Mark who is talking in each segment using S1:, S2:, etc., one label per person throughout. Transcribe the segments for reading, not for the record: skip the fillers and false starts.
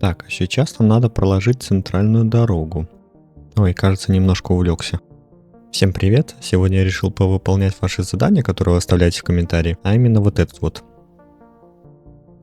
S1: Так, а сейчас нам надо проложить центральную дорогу. Ой, кажется, немножко увлекся. Всем привет! Сегодня я решил повыполнять ваши задания, которые вы оставляете в комментарии, а именно вот этот вот.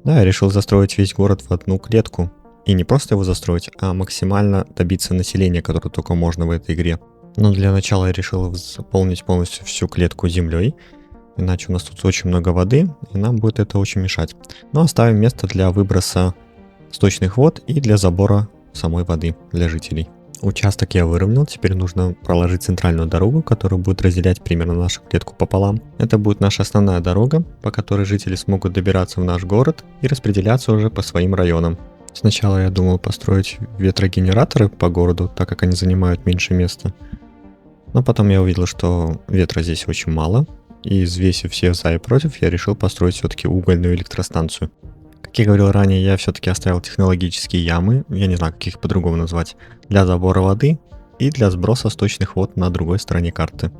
S1: Да, я решил застроить весь город в одну клетку. И не просто его застроить, а максимально добиться населения, которое только можно в этой игре. Но для начала я решил заполнить полностью всю клетку землей, иначе у нас тут очень много воды, и нам будет это очень мешать. Но оставим место для выброса сточных вод и для забора самой воды для жителей. Участок я выровнял, теперь нужно проложить центральную дорогу, которая будет разделять примерно нашу клетку пополам. Это будет наша основная дорога, по которой жители смогут добираться в наш город и распределяться уже по своим районам. Сначала я думал построить ветрогенераторы по городу, так как они занимают меньше места. Но потом я увидел, что ветра здесь очень мало, и взвесив все за и против, я решил построить все-таки угольную электростанцию. Как я говорил ранее, я все-таки оставил технологические ямы, я не знаю, как их по-другому назвать, для забора воды и для сброса сточных вод на другой стороне карты.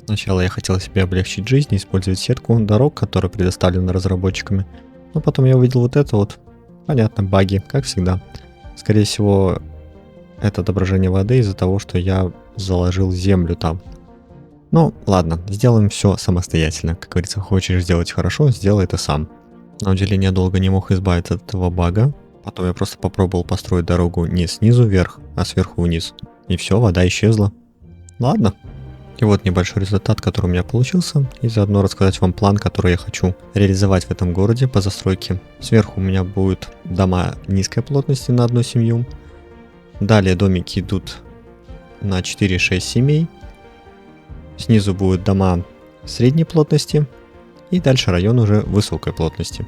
S1: Сначала я хотел себе облегчить жизнь и использовать сетку дорог, которая предоставлена разработчиками, но потом я увидел вот это вот, понятно, баги, как всегда. Скорее всего, это отображение воды из-за того, что я заложил землю там. Ну, ладно, сделаем все самостоятельно. Как говорится, хочешь сделать хорошо, сделай это сам. На удивление я долго не мог избавиться от этого бага. Потом я просто попробовал построить дорогу не снизу вверх, а сверху вниз. И все, вода исчезла. Ладно. И вот небольшой результат, который у меня получился. И заодно рассказать вам план, который я хочу реализовать в этом городе по застройке. Сверху у меня будут дома низкой плотности на одну семью. Далее домики идут на 4-6 семей. Снизу будут дома средней плотности, и дальше район уже высокой плотности.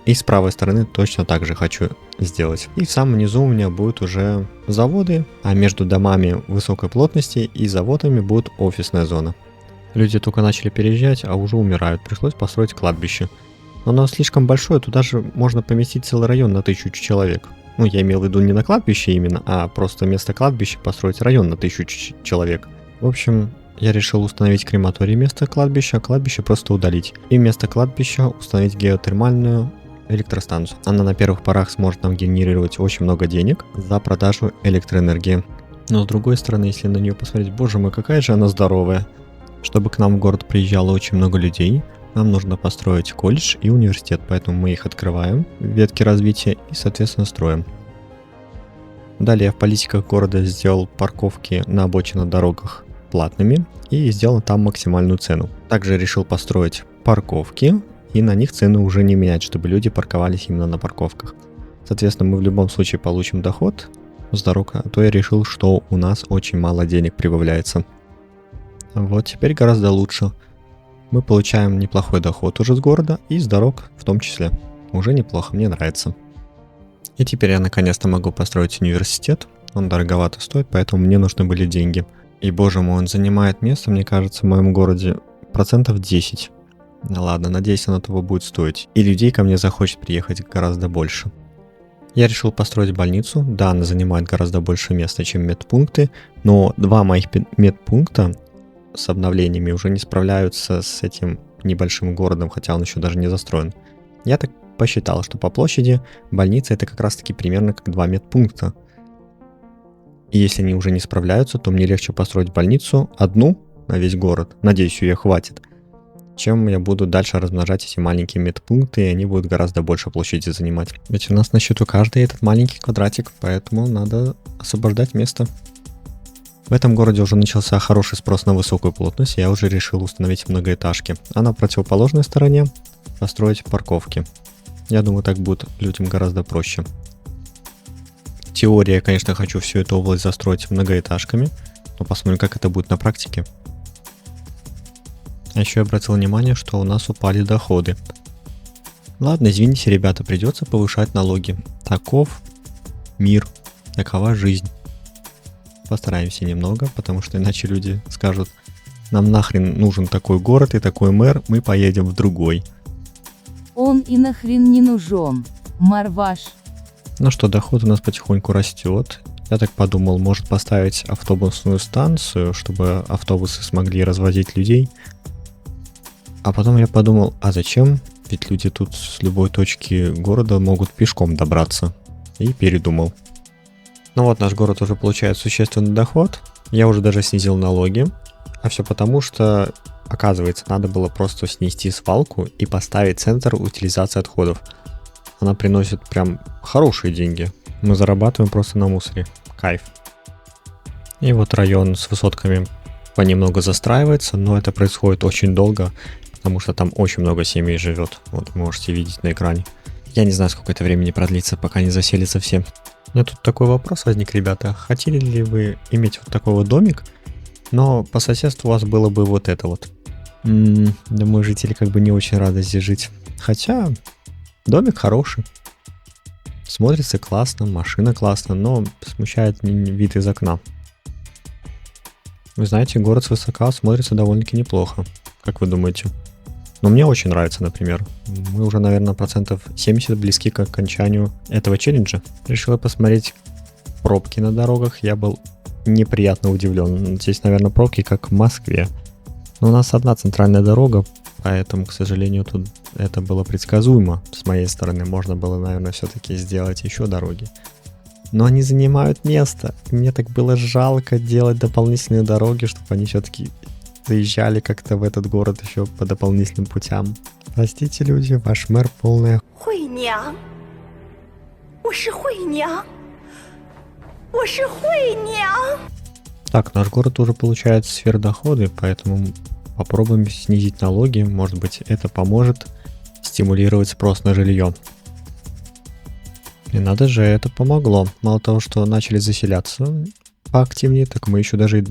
S1: И с правой стороны точно так же хочу сделать. И в самом низу у меня будут уже заводы, а между домами высокой плотности и заводами будет офисная зона. Люди только начали переезжать, а уже умирают. Пришлось построить кладбище. Но оно слишком большое, туда же можно поместить целый район на 1000 человек. Ну, я имел в виду не на кладбище именно, а просто вместо кладбища построить район на 1000 человек. В общем, я решил установить крематорий вместо кладбища, а кладбище просто удалить. И вместо кладбища установить геотермальную электростанцию. Она на первых порах сможет нам генерировать очень много денег за продажу электроэнергии. Но с другой стороны, если на нее посмотреть, боже мой, какая же она здоровая. Чтобы к нам в город приезжало очень много людей, нам нужно построить колледж и университет, поэтому мы их открываем в ветке развития и, соответственно, строим. Далее я в политиках города сделал парковки на обочинах дорогах платными и сделал там максимальную цену. Также решил построить парковки и на них цены уже не менять, чтобы люди парковались именно на парковках. Соответственно, мы в любом случае получим доход с дорог, а то я решил, что у нас очень мало денег прибавляется. Вот теперь гораздо лучше. Мы получаем неплохой доход уже с города и с дорог в том числе. Уже неплохо, мне нравится. И теперь я наконец-то могу построить университет. Он дороговато стоит, поэтому мне нужны были деньги. И, боже мой, он занимает место, мне кажется, в моем городе 10%. Ну ладно, надеюсь, оно того будет стоить. И людей ко мне захочет приехать гораздо больше. Я решил построить больницу. Да, она занимает гораздо больше места, чем медпункты. Но 2 моих медпункта с обновлениями уже не справляются с этим небольшим городом, хотя он еще даже не застроен. Я так посчитал, что по площади больница это как раз таки примерно как 2 медпункта. И если они уже не справляются, то мне легче построить больницу одну на весь город, надеюсь, ее хватит, чем я буду дальше размножать эти маленькие медпункты, и они будут гораздо больше площади занимать. Ведь у нас на счету каждый этот маленький квадратик, поэтому надо освобождать место. В этом городе уже начался хороший спрос на высокую плотность, я уже решил установить многоэтажки, а на противоположной стороне построить парковки. Я думаю, так будет людям гораздо проще. В теории я, конечно, хочу всю эту область застроить многоэтажками, но посмотрим, как это будет на практике. А еще я обратил внимание, что у нас упали доходы. Ладно, извините, ребята, придется повышать налоги. Таков мир, такова жизнь. Постараемся немного, потому что иначе люди скажут, нам нахрен нужен такой город и такой мэр, мы поедем в другой.
S2: Он и нахрен не нужен, Марваш.
S1: Ну что, доход у нас потихоньку растет. Я так подумал, может поставить автобусную станцию, чтобы автобусы смогли развозить людей. А потом я подумал, а зачем Ведь люди тут с любой точки города могут пешком добраться. И передумал. Ну вот, наш город уже получает существенный доход. Я уже даже снизил налоги. А все потому, что, оказывается, надо было просто снести свалку и поставить центр утилизации отходов. Она приносит прям хорошие деньги. Мы зарабатываем просто на мусоре. Кайф. И вот район с высотками понемногу застраивается, но это происходит очень долго, потому что там очень много семей живет. Вот можете видеть на экране. Я не знаю, сколько это времени продлится, пока не заселятся все. У меня тут такой вопрос возник, ребята. Хотели ли вы иметь вот такой вот домик, но по соседству у вас было бы вот это вот? Думаю, жители как бы не очень рады здесь жить. Хотя домик хороший. Смотрится классно, машина классно, но смущает вид из окна. Вы знаете, город свысока смотрится довольно-таки неплохо. Как вы думаете? Но мне очень нравится, например. Мы уже, наверное, 70% близки к окончанию этого челленджа. Решил посмотреть пробки на дорогах. Я был неприятно удивлен. Здесь, наверное, пробки как в Москве. Но у нас одна центральная дорога, поэтому, к сожалению, тут это было предсказуемо. С моей стороны можно было, наверное, все-таки сделать еще дороги. Но они занимают место. Мне так было жалко делать дополнительные дороги, чтобы они все-таки заезжали как-то в этот город еще по дополнительным путям. Простите, люди, ваш мэр полная
S3: хуйня.
S1: Так, наш город уже получает сверхдоходы, поэтому попробуем снизить налоги. Может быть, это поможет стимулировать спрос на жилье. И надо же, это помогло. Мало того, что начали заселяться поактивнее, так мы еще даже и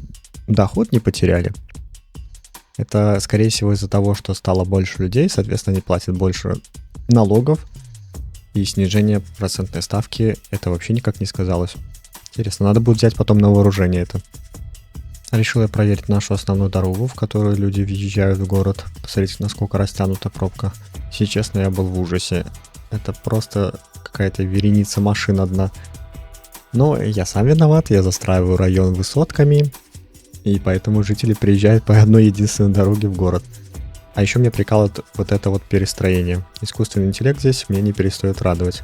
S1: доход не потеряли. Это, скорее всего, из-за того, что стало больше людей, соответственно, они платят больше налогов, и снижение процентной ставки это вообще никак не сказалось. Интересно, надо будет взять потом на вооружение это. Решил я проверить нашу основную дорогу, в которую люди въезжают в город. Посмотрите, насколько растянута пробка. Если честно, я был в ужасе. Это просто какая-то вереница машин одна. Но я сам виноват, я застраиваю район высотками, и поэтому жители приезжают по одной единственной дороге в город. А еще меня прикалывает вот это вот перестроение. Искусственный интеллект здесь меня не перестает радовать.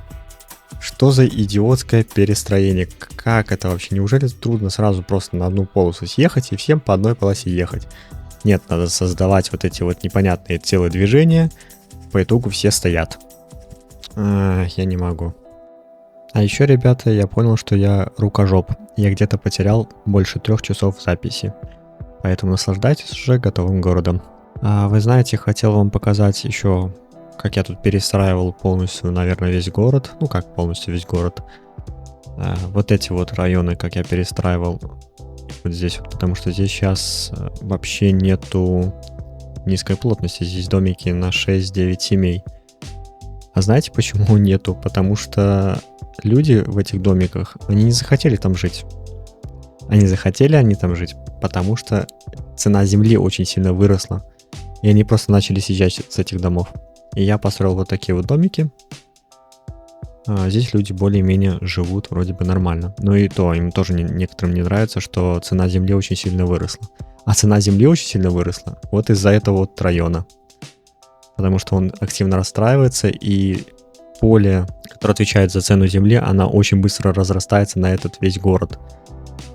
S1: Что за идиотское перестроение? Как это вообще? Неужели трудно сразу просто на одну полосу съехать и всем по одной полосе ехать? Нет, надо создавать вот эти вот непонятные телодвижения. По итогу все стоят. Я не могу. А еще, ребята, я понял, что я рукожоп. Я где-то потерял больше 3 часов записи. Поэтому наслаждайтесь уже готовым городом. Вы знаете, хотел вам показать еще, как я тут перестраивал полностью, наверное, весь город. Ну, как полностью весь город. Вот эти вот районы, как я перестраивал вот здесь вот, потому что здесь сейчас вообще нету низкой плотности. Здесь домики на 6-9 семей. А знаете, почему нету? Потому что люди в этих домиках, они не захотели там жить. Они там жить, потому что цена земли очень сильно выросла. И они просто начали съезжать с этих домов. И я построил вот такие вот домики. Здесь люди более-менее живут вроде бы нормально. Но и то, им тоже некоторым не нравится, что цена земли очень сильно выросла. А цена земли очень сильно выросла вот из-за этого вот района. Потому что он активно расстраивается, и поле, которое отвечает за цену земли, она очень быстро разрастается на этот весь город.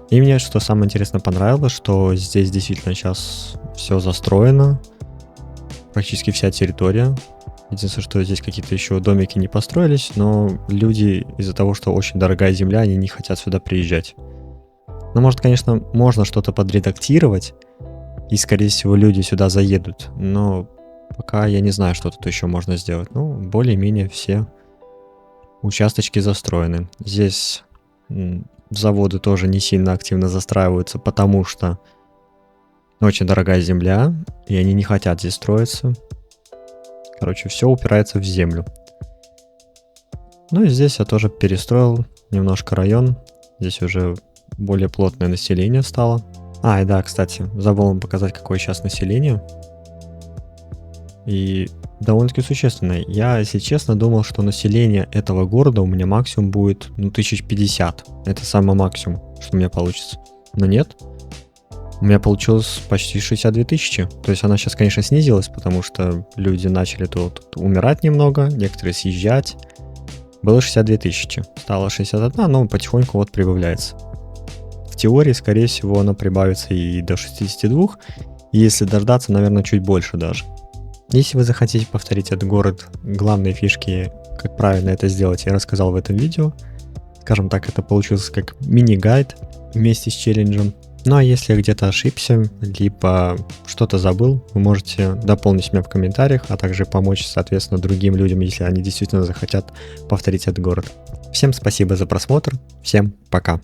S1: И мне, что самое интересное, понравилось, что здесь действительно сейчас все застроено, практически вся территория. Единственное, что здесь какие-то еще домики не построились, но люди из-за того, что очень дорогая земля, они не хотят сюда приезжать. Ну, может, конечно, можно что-то подредактировать, и, скорее всего, люди сюда заедут, но пока я не знаю, что тут еще можно сделать. Ну, более-менее все участочки застроены. Здесь заводы тоже не сильно активно застраиваются, потому что очень дорогая земля, и они не хотят здесь строиться. Короче, все упирается в землю. Ну и здесь я тоже перестроил немножко район. Здесь уже более плотное население стало. И да, кстати, забыл вам показать, какое сейчас население. И довольно-таки существенное. Я, если честно, думал, что население этого города у меня максимум будет, 1050. Это самый максимум, что у меня получится. Но нет. У меня получилось почти 62 тысячи. То есть она сейчас, конечно, снизилась, потому что люди начали тут умирать немного, некоторые съезжать. Было 62 тысячи, стало 61, но потихоньку вот прибавляется. В теории, скорее всего, она прибавится и до 62, и если дождаться, наверное, чуть больше даже. Если вы захотите повторить этот город, главные фишки, как правильно это сделать, я рассказал в этом видео. Скажем так, это получился как мини-гайд вместе с челленджем. Ну а если я где-то ошибся, либо что-то забыл, вы можете дополнить меня в комментариях, а также помочь, соответственно, другим людям, если они действительно захотят повторить этот город. Всем спасибо за просмотр, всем пока!